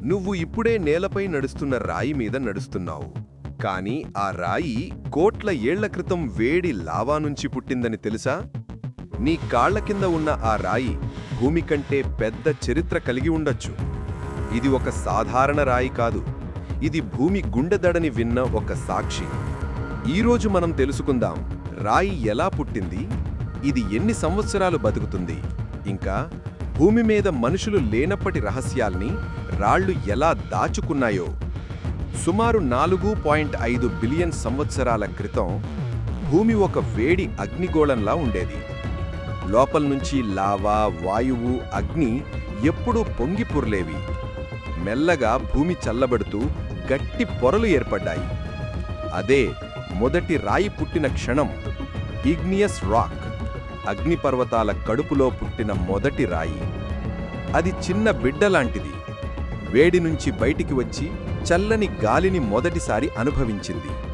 నువ్వు ఇప్పుడే నేలపై నడుస్తున్న రాయి మీద నడుస్తున్నావు. కానీ ఆ రాయి కోట్ల ఏళ్ల క్రితం వేడి లావా నుంచి పుట్టిందని తెలుసా? నీ కాళ్ల కింద ఉన్న ఆ రాయి భూమి కంటే పెద్ద చరిత్ర కలిగి ఉండొచ్చు. ఇది ఒక సాధారణ రాయి కాదు, ఇది భూమి గుండెదడని విన్న ఒక సాక్షి. ఈరోజు మనం తెలుసుకుందాం, రాయి ఎలా పుట్టింది, ఇది ఎన్ని సంవత్సరాలు బతుకుతుంది, ఇంకా భూమి మీద మనుషులు లేనప్పటి రహస్యాల్ని రాళ్లు ఎలా దాచుకున్నాయో. సుమారు 4.5 బిలియన్ సంవత్సరాల క్రితం భూమి ఒక వేడి అగ్నిగోళంలా ఉండేది. లోపల్నుంచి లావా, వాయువు, అగ్ని ఎప్పుడూ పొంగి పొర్లేవి. మెల్లగా భూమి చల్లబడుతూ గట్టి పొరలు ఏర్పడ్డాయి. అదే మొదటి రాయి పుట్టిన క్షణం. ఇగ్నియస్ రాక్, అగ్నిపర్వతాల కడుపులో పుట్టిన మొదటి రాయి. అది చిన్న బిడ్డలాంటిది. వేడి నుంచి బయటికి వచ్చి చల్లని గాలిని మొదటిసారి అనుభవించింది.